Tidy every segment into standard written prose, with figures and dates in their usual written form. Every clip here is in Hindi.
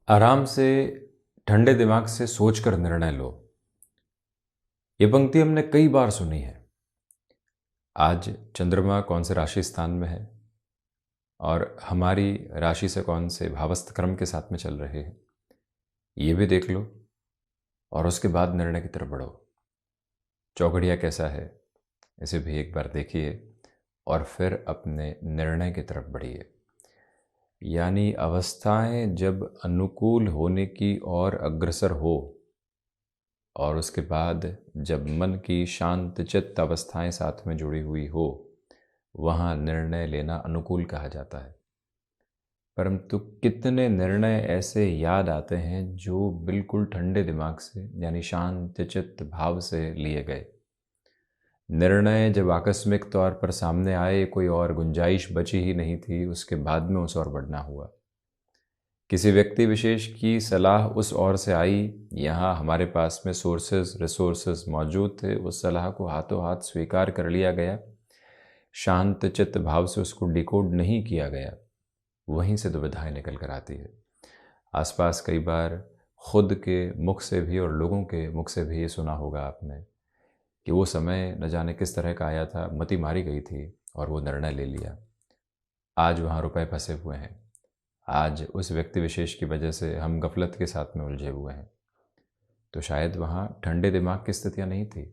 आराम से ठंडे दिमाग से सोचकर निर्णय लो। ये पंक्ति हमने कई बार सुनी है। आज चंद्रमा कौन से राशि स्थान में है और हमारी राशि से कौन से भावस्थ क्रम के साथ में चल रहे हैं, ये भी देख लो और उसके बाद निर्णय की तरफ बढ़ो। चौघड़िया कैसा है, इसे भी एक बार देखिए और फिर अपने निर्णय की तरफ बढ़िए। यानी अवस्थाएं जब अनुकूल होने की ओर अग्रसर हो और उसके बाद जब मन की शांत चित्त अवस्थाएं साथ में जुड़ी हुई हो, वहाँ निर्णय लेना अनुकूल कहा जाता है। परंतु कितने निर्णय ऐसे याद आते हैं जो बिल्कुल ठंडे दिमाग से यानी शांत चित्त भाव से लिए गए। निर्णय जब आकस्मिक तौर पर सामने आए, कोई और गुंजाइश बची ही नहीं थी, उसके बाद में उस ओर बढ़ना हुआ। किसी व्यक्ति विशेष की सलाह उस ओर से आई, यहाँ हमारे पास में सोर्सेज रिसोर्सेज मौजूद थे, उस सलाह को हाथों हाथ स्वीकार कर लिया गया, शांत चित्त भाव से उसको डिकोड नहीं किया गया, वहीं से दुविधाएं निकल कर आती है। आसपास कई बार खुद के मुख से भी और लोगों के मुख से भी ये सुना होगा आपने कि वो समय न जाने किस तरह का आया था, मति मारी गई थी और वो निर्णय ले लिया। आज वहाँ रुपए फंसे हुए हैं, आज उस व्यक्ति विशेष की वजह से हम गफलत के साथ में उलझे हुए हैं। तो शायद वहाँ ठंडे दिमाग की स्थितियाँ नहीं थी,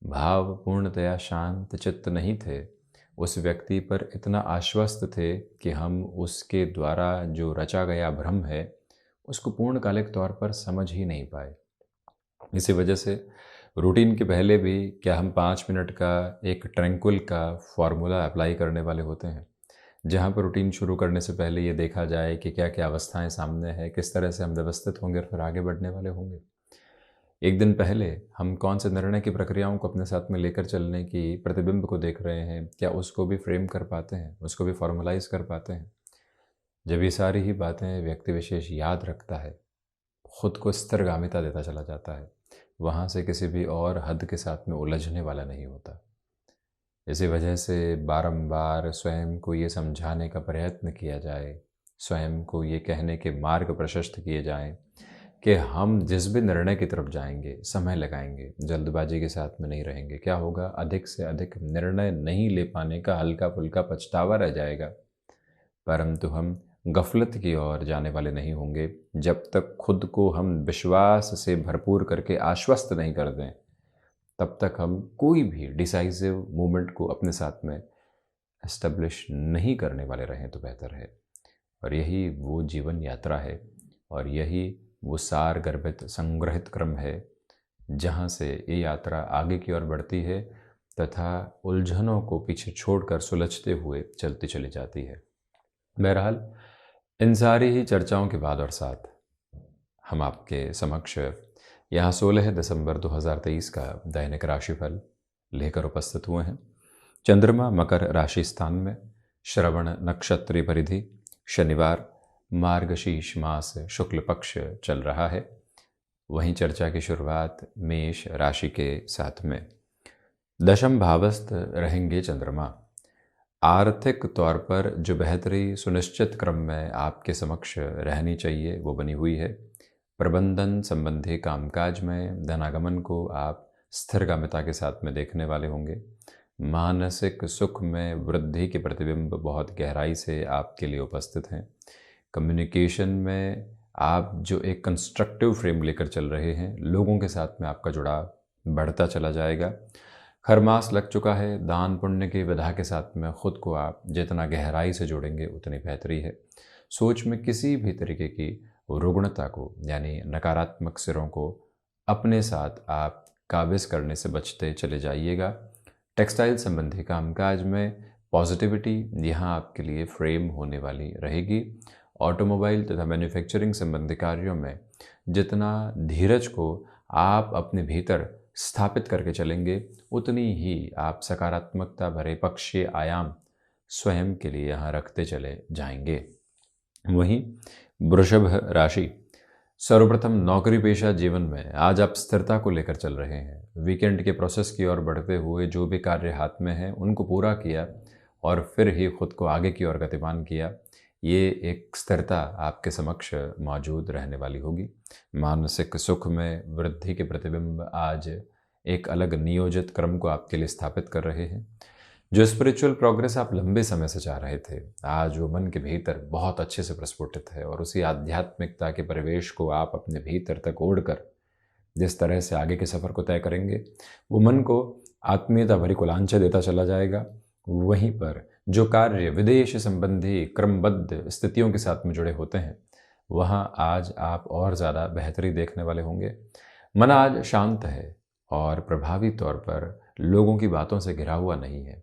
भाव पूर्णतया शांत चित्त नहीं थे, उस व्यक्ति पर इतना आश्वस्त थे कि हम उसके द्वारा जो रचा गया भ्रम है उसको पूर्णकालिक तौर पर समझ ही नहीं पाए। इसी वजह से रूटीन के पहले भी क्या हम 5 मिनट का एक ट्रैंक्विल का फॉर्मूला अप्लाई करने वाले होते हैं, जहाँ पर रूटीन शुरू करने से पहले ये देखा जाए कि क्या क्या अवस्थाएं सामने है, किस तरह से हम व्यवस्थित होंगे और फिर आगे बढ़ने वाले होंगे। एक दिन पहले हम कौन से निर्णय की प्रक्रियाओं को अपने साथ में लेकर चलने की प्रतिबिंब को देख रहे हैं, क्या उसको भी फ्रेम कर पाते हैं, उसको भी फॉर्मलाइज कर पाते हैं। जब ये सारी ही बातें व्यक्ति विशेष याद रखता है, खुद को स्थिरगामिता देता चला जाता है, वहाँ से किसी भी और हद के साथ में उलझने वाला नहीं होता। इसी वजह से बारंबार स्वयं को ये समझाने का प्रयत्न किया जाए, स्वयं को ये कहने के मार्ग प्रशस्त किए जाएं कि हम जिस भी निर्णय की तरफ जाएंगे समय लगाएंगे, जल्दबाजी के साथ में नहीं रहेंगे। क्या होगा, अधिक से अधिक निर्णय नहीं ले पाने का हल्का फुल्का पछतावा रह जाएगा, परंतु हम गफलत की ओर जाने वाले नहीं होंगे जब तक खुद को हम विश्वास से भरपूर करके आश्वस्त नहीं कर दें। तब तक हम कोई भी डिसाइसिव मूवमेंट को अपने साथ में एस्टेब्लिश नहीं करने वाले रहें तो बेहतर है। और यही वो जीवन यात्रा है और यही वो सार गर्भित संग्रहित क्रम है जहाँ से ये यात्रा आगे की ओर बढ़ती है तथा उलझनों को पीछे छोड़कर सुलझते हुए चलती चली जाती है। बहरहाल, इन सारी ही चर्चाओं के बाद और साथ हम आपके समक्ष यहाँ 16 दिसंबर 2023 का दैनिक राशिफल लेकर उपस्थित हुए हैं। चंद्रमा मकर राशि स्थान में, श्रवण नक्षत्री परिधि, शनिवार, मार्गशीर्ष मास शुक्ल पक्ष चल रहा है। वहीं चर्चा की शुरुआत मेष राशि के साथ में। दशम भावस्थ रहेंगे चंद्रमा। आर्थिक तौर पर जो बेहतरी सुनिश्चित क्रम में आपके समक्ष रहनी चाहिए वो बनी हुई है। प्रबंधन संबंधी कामकाज में धनागमन को आप स्थिरगामिता के साथ में देखने वाले होंगे। मानसिक सुख में वृद्धि के प्रतिबिंब बहुत गहराई से आपके लिए उपस्थित हैं। कम्युनिकेशन में आप जो एक कंस्ट्रक्टिव फ्रेम लेकर चल रहे हैं, लोगों के साथ में आपका जुड़ाव बढ़ता चला जाएगा। खरमास लग चुका है, दान पुण्य की विधा के साथ में खुद को आप जितना गहराई से जोड़ेंगे उतनी बेहतरी है। सोच में किसी भी तरीके की रुग्णता को यानी नकारात्मक सिरों को अपने साथ आप काबिज करने से बचते चले जाइएगा। टेक्सटाइल संबंधी कामकाज में पॉजिटिविटी यहाँ आपके लिए फ्रेम होने वाली रहेगी। ऑटोमोबाइल तथा मैन्युफैक्चरिंग संबंधी कार्यों में जितना धीरज को आप अपने भीतर स्थापित करके चलेंगे, उतनी ही आप सकारात्मकता भरे पक्षीय आयाम स्वयं के लिए यहाँ रखते चले जाएंगे। वहीं वृषभ राशि, सर्वप्रथम नौकरी पेशा जीवन में आज आप स्थिरता को लेकर चल रहे हैं। वीकेंड के प्रोसेस की ओर बढ़ते हुए जो भी कार्य हाथ में हैं उनको पूरा किया और फिर ही खुद को आगे की ओर गतिमान किया। ये एक स्थिरता आपके समक्ष मौजूद रहने वाली होगी। मानसिक सुख में वृद्धि के प्रतिबिंब आज एक अलग नियोजित क्रम को आपके लिए स्थापित कर रहे हैं। जो स्पिरिचुअल प्रोग्रेस आप लंबे समय से चाह रहे थे, आज वो मन के भीतर बहुत अच्छे से प्रस्फुटित है और उसी आध्यात्मिकता के परिवेश को आप अपने भीतर तक ओढ़कर जिस तरह से आगे के सफ़र को तय करेंगे, वो मन को आत्मीयता भरी कुलांचे देता चला जाएगा। वहीं पर जो कार्य विदेश संबंधी क्रमबद्ध स्थितियों के साथ में जुड़े होते हैं, वहाँ आज आप और ज़्यादा बेहतरी देखने वाले होंगे। मन आज शांत है और प्रभावी तौर पर लोगों की बातों से घिरा हुआ नहीं है।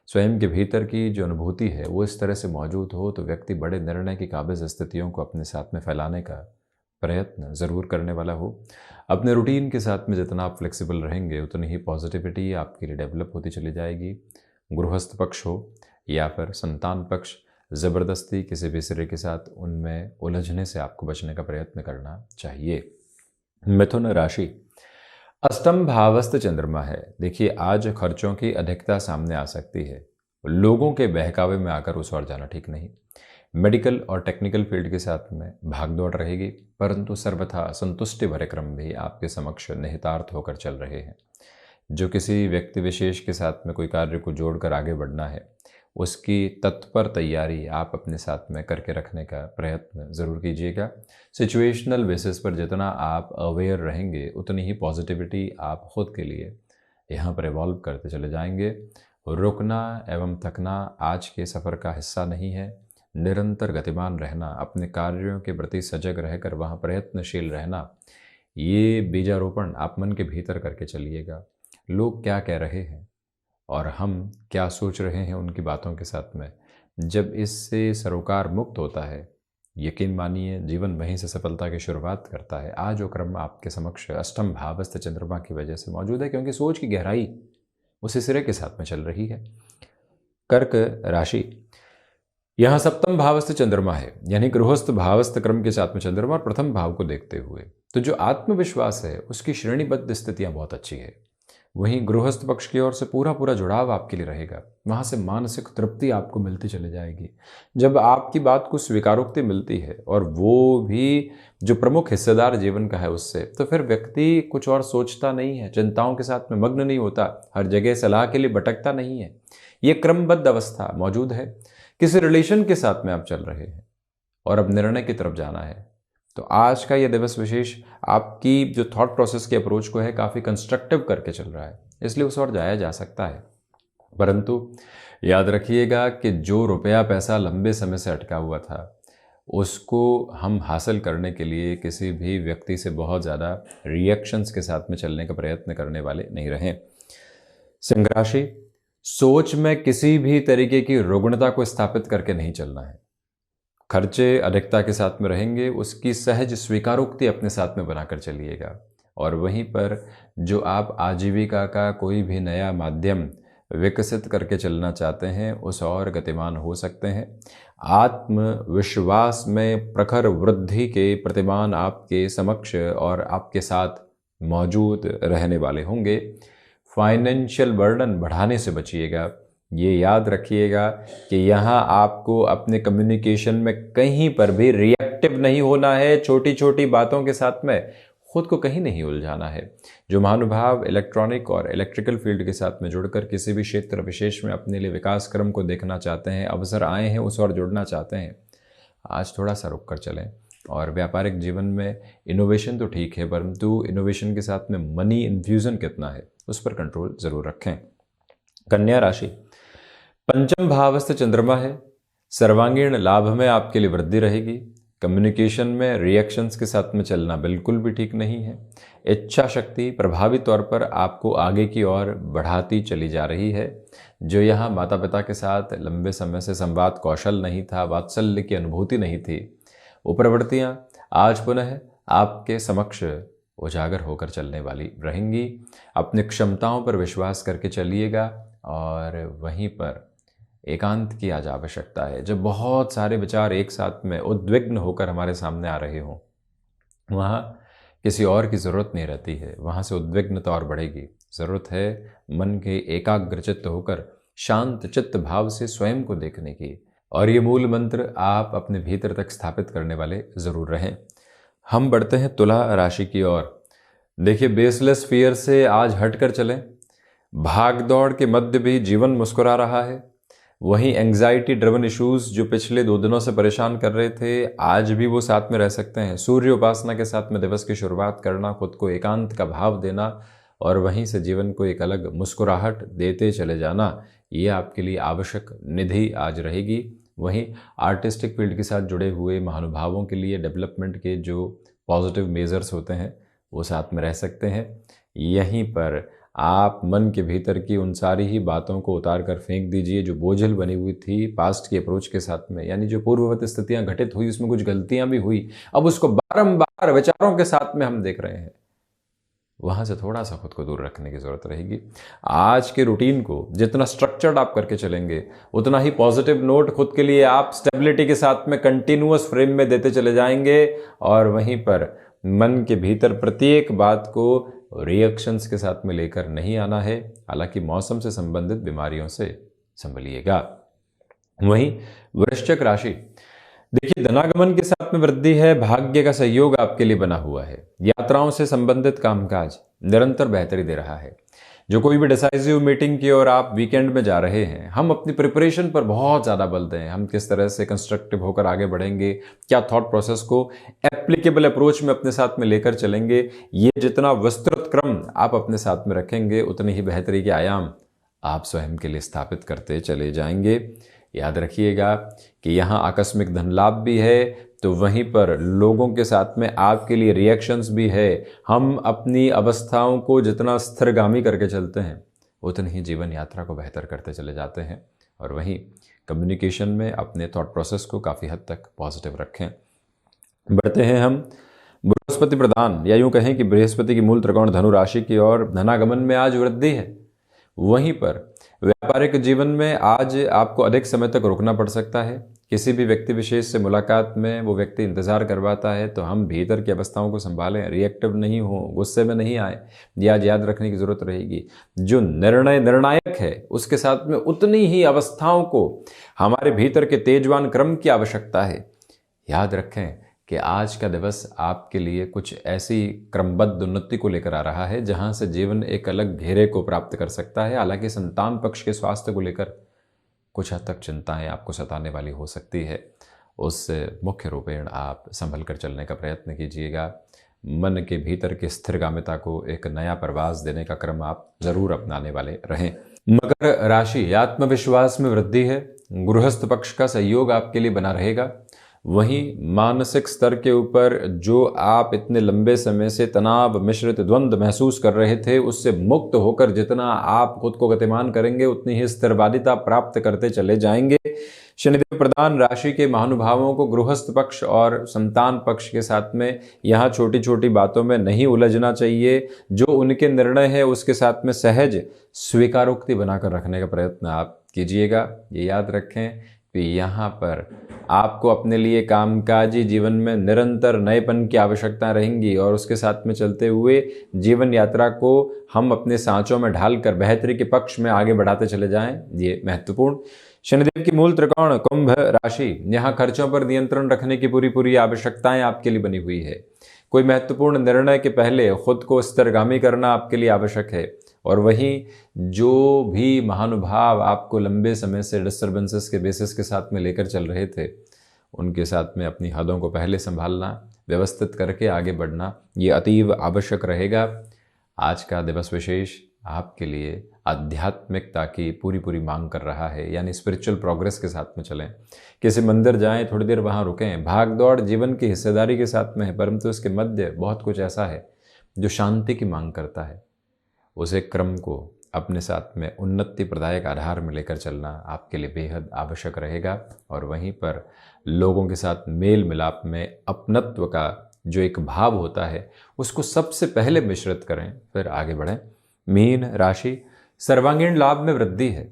स्वयं के भीतर की जो अनुभूति है वो इस तरह से मौजूद हो तो व्यक्ति बड़े निर्णय की काबिज स्थितियों को अपने साथ में फैलाने का प्रयत्न ज़रूर करने वाला हो। अपने रूटीन के साथ में जितना आप फ्लेक्सिबल रहेंगे उतनी ही पॉजिटिविटी आपके लिए डेवलप होती चली जाएगी। गृहस्थ पक्ष हो या फिर संतान पक्ष, ज़बरदस्ती किसी भी सिरे के साथ उनमें उलझने से आपको बचने का प्रयत्न करना चाहिए। मिथुन राशि, अष्टम भावस्थ चंद्रमा है। देखिए, आज खर्चों की अधिकता सामने आ सकती है। लोगों के बहकावे में आकर उस ओर जाना ठीक नहीं। मेडिकल और टेक्निकल फील्ड के साथ में भागदौड़ रहेगी, परंतु सर्वथा संतुष्टि भरे क्रम भी आपके समक्ष निहितार्थ होकर चल रहे हैं। जो किसी व्यक्ति विशेष के साथ में कोई कार्य को जोड़कर आगे बढ़ना है, उसकी तत्पर तैयारी आप अपने साथ में करके रखने का प्रयत्न ज़रूर कीजिएगा। सिचुएशनल बेसिस पर जितना आप अवेयर रहेंगे उतनी ही पॉजिटिविटी आप खुद के लिए यहाँ पर इवॉल्व करते चले जाएंगे। रुकना एवं थकना आज के सफ़र का हिस्सा नहीं है। निरंतर गतिमान रहना, अपने कार्यों के प्रति सजग रहकर वहाँ प्रयत्नशील रहना, ये बीजारोपण आप मन के भीतर करके चलिएगा। लोग क्या कह रहे हैं और हम क्या सोच रहे हैं उनकी बातों के साथ में जब इससे सरोकार मुक्त होता है, यकीन मानिए जीवन वहीं से सफलता की शुरुआत करता है। आज वो क्रम आपके समक्ष अष्टम भावस्थ चंद्रमा की वजह से मौजूद है, क्योंकि सोच की गहराई उसी सिरे के साथ में चल रही है। कर्क राशि, यहाँ सप्तम भावस्थ चंद्रमा है, यानी गृहस्थ भावस्थ क्रम के साथ में चंद्रमा और प्रथम भाव को देखते हुए तो जो आत्मविश्वास है उसकी श्रेणीबद्ध स्थितियाँ बहुत अच्छी है। वहीं गृहस्थ पक्ष की ओर से पूरा जुड़ाव आपके लिए रहेगा। वहाँ से मानसिक तृप्ति आपको मिलती चली जाएगी जब आपकी बात को स्वीकारोक्ति मिलती है, और वो भी जो प्रमुख हिस्सेदार जीवन का है उससे, तो फिर व्यक्ति कुछ और सोचता नहीं है, चिंताओं के साथ में मग्न नहीं होता, हर जगह सलाह के लिए भटकता नहीं है। ये क्रमबद्ध अवस्था मौजूद है। किसी रिलेशन के साथ में आप चल रहे हैं और अब निर्णय की तरफ जाना है, तो आज का यह दिवस विशेष आपकी जो थॉट प्रोसेस की अप्रोच को है काफ़ी कंस्ट्रक्टिव करके चल रहा है, इसलिए उस ओर जाया जा सकता है। परंतु याद रखिएगा कि जो रुपया पैसा लंबे समय से अटका हुआ था उसको हम हासिल करने के लिए किसी भी व्यक्ति से बहुत ज़्यादा रिएक्शंस के साथ में चलने का प्रयत्न करने वाले नहीं रहें। सिंह राशि, सोच में किसी भी तरीके की रुग्णता को स्थापित करके नहीं चलना है। खर्चे अधिकता के साथ में रहेंगे, उसकी सहज स्वीकारोक्ति अपने साथ में बनाकर चलिएगा। और वहीं पर जो आप आजीविका का कोई भी नया माध्यम विकसित करके चलना चाहते हैं उस और गतिमान हो सकते हैं। आत्मविश्वास में प्रखर वृद्धि के प्रतिमान आपके समक्ष और आपके साथ मौजूद रहने वाले होंगे। फाइनेंशियल बर्डन बढ़ाने से बचिएगा। ये याद रखिएगा कि यहाँ आपको अपने कम्युनिकेशन में कहीं पर भी रिएक्टिव नहीं होना है। छोटी छोटी बातों के साथ में खुद को कहीं नहीं उलझाना है। जो महानुभाव इलेक्ट्रॉनिक और इलेक्ट्रिकल फील्ड के साथ में जुड़कर किसी भी क्षेत्र विशेष में अपने लिए विकास क्रम को देखना चाहते हैं, अवसर आए हैं उस और जुड़ना चाहते हैं, आज थोड़ा सा रुक कर चलें। और व्यापारिक जीवन में इनोवेशन तो ठीक है, परंतु इनोवेशन के साथ में मनी इन्फ्यूज़न कितना है उस पर कंट्रोल ज़रूर रखें। कन्या राशि, पंचम भावस्थ चंद्रमा है। सर्वांगीण लाभ में आपके लिए वृद्धि रहेगी। कम्युनिकेशन में रिएक्शंस के साथ में चलना बिल्कुल भी ठीक नहीं है। इच्छा शक्ति प्रभावी तौर पर आपको आगे की ओर बढ़ाती चली जा रही है। जो यहाँ माता पिता के साथ लंबे समय से संवाद कौशल नहीं था, वात्सल्य की अनुभूति नहीं थी, वो प्रवृत्तियाँ आज पुनः आपके समक्ष उजागर होकर चलने वाली रहेंगी। अपनी क्षमताओं पर विश्वास करके चलिएगा। और वहीं पर एकांत की आज आवश्यकता है। जब बहुत सारे विचार एक साथ में उद्विग्न होकर हमारे सामने आ रहे हों, वहाँ किसी और की ज़रूरत नहीं रहती है, वहाँ से उद्विग्नता और बढ़ेगी। ज़रूरत है मन के एकाग्रचित्त होकर शांत चित्त भाव से स्वयं को देखने की, और ये मूल मंत्र आप अपने भीतर तक स्थापित करने वाले ज़रूर रहें। हम बढ़ते हैं तुला राशि की ओर। देखिए, बेसलेस फियर से आज हटकर चलें। भाग दौड़ के मध्य भी जीवन मुस्कुरा रहा है। वहीं एंग्जाइटी ड्रिवन इश्यूज जो पिछले 2 दिनों से परेशान कर रहे थे, आज भी वो साथ में रह सकते हैं। सूर्य उपासना के साथ में दिवस की शुरुआत करना, खुद को एकांत का भाव देना और वहीं से जीवन को एक अलग मुस्कुराहट देते चले जाना, ये आपके लिए आवश्यक निधि आज रहेगी। वहीं आर्टिस्टिक फील्ड के साथ जुड़े हुए महानुभावों के लिए डेवलपमेंट के जो पॉजिटिव मेजर्स होते हैं वो साथ में रह सकते हैं। यहीं पर आप मन के भीतर की उन सारी ही बातों को उतार कर फेंक दीजिए जो बोझिल बनी हुई थी पास्ट की अप्रोच के साथ में, यानी जो पूर्ववत स्थितियां घटित हुई, उसमें कुछ गलतियां भी हुई, अब उसको बारंबार विचारों के साथ में हम देख रहे हैं। वहां से थोड़ा सा खुद को दूर रखने की जरूरत रहेगी। आज के रूटीन को जितना स्ट्रक्चर्ड आप करके चलेंगे, उतना ही पॉजिटिव नोट खुद के लिए आप स्टेबिलिटी के साथ में कंटिन्यूअस फ्रेम में देते चले जाएंगे और वहीं पर मन के भीतर प्रत्येक बात को रिएक्शंस के साथ में लेकर नहीं आना है। हालांकि मौसम से संबंधित बीमारियों से संभलिएगा। वहीं वृश्चिक राशि, देखिए, धनागमन के साथ में वृद्धि है। भाग्य का सहयोग आपके लिए बना हुआ है। यात्राओं से संबंधित कामकाज निरंतर बेहतरी दे रहा है। जो कोई भी डिसाइसिव मीटिंग की ओर आप वीकेंड में जा रहे हैं, हम अपनी प्रिपरेशन पर बहुत ज़्यादा बल दें। हम किस तरह से कंस्ट्रक्टिव होकर आगे बढ़ेंगे, क्या थॉट प्रोसेस को एप्लीकेबल अप्रोच में अपने साथ में लेकर चलेंगे, ये जितना विस्तृत क्रम आप अपने साथ में रखेंगे, उतनी ही बेहतरी के आयाम आप स्वयं के लिए स्थापित करते चले जाएंगे। याद रखिएगा कि यहाँ आकस्मिक धन लाभ भी है, तो वहीं पर लोगों के साथ में आपके लिए रिएक्शंस भी है। हम अपनी अवस्थाओं को जितना स्थिरगामी करके चलते हैं, उतनी ही जीवन यात्रा को बेहतर करते चले जाते हैं। और वहीं कम्युनिकेशन में अपने थॉट प्रोसेस को काफ़ी हद तक पॉजिटिव रखें। बढ़ते हैं हम बृहस्पति प्रधान, या यूँ कहें कि बृहस्पति की मूल त्रिकोण धनु राशि की ओर। धनागमन में आज वृद्धि है। वहीं पर व्यापारिक जीवन में आज आपको अधिक समय तक रुकना पड़ सकता है। किसी भी व्यक्ति विशेष से मुलाकात में वो व्यक्ति इंतजार करवाता है, तो हम भीतर की अवस्थाओं को संभालें, रिएक्टिव नहीं हो, गुस्से में नहीं आए। याद रखने की जरूरत रहेगी, जो निर्णय निर्णायक है उसके साथ में उतनी ही अवस्थाओं को हमारे भीतर के तेजवान क्रम की आवश्यकता है। याद रखें कि आज का दिवस आपके लिए कुछ ऐसी क्रमबद्ध उन्नति को लेकर आ रहा है जहां से जीवन एक अलग घेरे को प्राप्त कर सकता है। हालांकि संतान पक्ष के स्वास्थ्य को लेकर कुछ हद तक चिंताएं आपको सताने वाली हो सकती है, उससे मुख्य रूपेण आप संभल कर चलने का प्रयत्न कीजिएगा। मन के भीतर की स्थिरगामिता को एक नया प्रवास देने का क्रम आप जरूर अपनाने वाले रहें। मकर राशि, आत्मविश्वास में वृद्धि है। गृहस्थ पक्ष का सहयोग आपके लिए बना रहेगा। वहीं मानसिक स्तर के ऊपर जो आप इतने लंबे समय से तनाव मिश्रित द्वंद्व महसूस कर रहे थे, उससे मुक्त होकर जितना आप खुद को गतिमान करेंगे, उतनी ही स्थिरवादिता प्राप्त करते चले जाएंगे। शनिदेव प्रधान राशि के महानुभावों को गृहस्थ पक्ष और संतान पक्ष के साथ में यहाँ छोटी छोटी बातों में नहीं उलझना चाहिए। जो उनके निर्णय है उसके साथ में सहज स्वीकारोक्ति बनाकर रखने का प्रयत्न आप कीजिएगा। ये याद रखें कि यहाँ पर आपको अपने लिए कामकाजी जीवन में निरंतर नएपन की आवश्यकता रहेंगी और उसके साथ में चलते हुए जीवन यात्रा को हम अपने सांचों में ढालकर बेहतरी के पक्ष में आगे बढ़ाते चले जाएं, ये महत्वपूर्ण। शनिदेव की मूल त्रिकोण कुंभ राशि, यहाँ खर्चों पर नियंत्रण रखने की पूरी आवश्यकताएं आपके लिए बनी हुई है। कोई महत्वपूर्ण निर्णय के पहले खुद को स्थिरगामी करना आपके लिए आवश्यक है। और वहीं जो भी महानुभाव आपको लंबे समय से डिस्टर्बेंसेस के बेसिस के साथ में लेकर चल रहे थे, उनके साथ में अपनी हदों को पहले संभालना, व्यवस्थित करके आगे बढ़ना, ये अतीव आवश्यक रहेगा। आज का दिवस विशेष आपके लिए आध्यात्मिकता की पूरी मांग कर रहा है, यानी स्पिरिचुअल प्रोग्रेस के साथ में चलें। किसी मंदिर जाएं, थोड़ी देर वहाँ रुकें। भाग दौड़ जीवन की हिस्सेदारी के साथ में है, परंतु इसके मध्य बहुत कुछ ऐसा है जो शांति की मांग करता है। उसे क्रम को अपने साथ में उन्नति प्रदायक आधार में लेकर चलना आपके लिए बेहद आवश्यक रहेगा। और वहीं पर लोगों के साथ मेल मिलाप में अपनत्व का जो एक भाव होता है, उसको सबसे पहले मिश्रित करें, फिर आगे बढ़ें। मीन राशि, सर्वांगीण लाभ में वृद्धि है।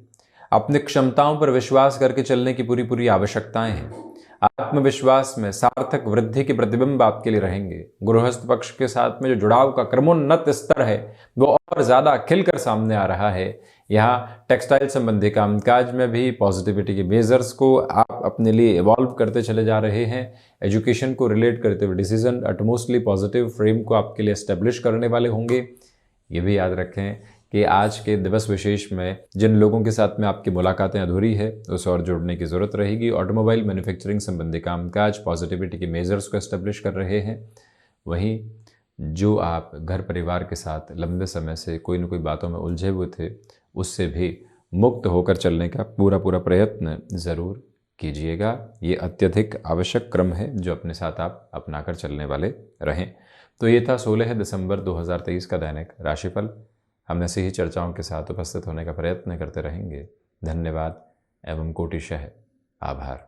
अपनी क्षमताओं पर विश्वास करके चलने की पूरी आवश्यकताएं हैं। आत्मविश्वास में सार्थक वृद्धि के प्रतिबिंब आपके लिए रहेंगे। गृहस्थ पक्ष के साथ में जो जुड़ाव का क्रमोन्नत स्तर है, वो और ज्यादा खिलकर सामने आ रहा है। यहाँ टेक्सटाइल संबंधी कामकाज में भी पॉजिटिविटी के मेजर्स को आप अपने लिए इवॉल्व करते चले जा रहे हैं। एजुकेशन को रिलेट करते हुए डिसीजन अटमोस्टली पॉजिटिव फ्रेम को आपके लिए एस्टेब्लिश करने वाले होंगे। ये भी याद रखें कि आज के दिवस विशेष में जिन लोगों के साथ में आपकी मुलाकातें अधूरी है उसे और जोड़ने की ज़रूरत रहेगी। ऑटोमोबाइल मैन्युफैक्चरिंग संबंधी कामकाज पॉजिटिविटी के मेजर्स को एस्टेब्लिश कर रहे हैं। वहीं जो आप घर परिवार के साथ लंबे समय से कोई न कोई बातों में उलझे हुए थे उससे भी मुक्त होकर चलने का पूरा प्रयत्न ज़रूर कीजिएगा। ये अत्यधिक आवश्यक क्रम है जो अपने साथ आप अपनाकर चलने वाले रहें। तो ये था 16 दिसंबर 2023 का दैनिक राशिफल। हम ऐसी ही चर्चाओं के साथ उपस्थित होने का प्रयत्न करते रहेंगे। धन्यवाद एवं कोटिशः आभार।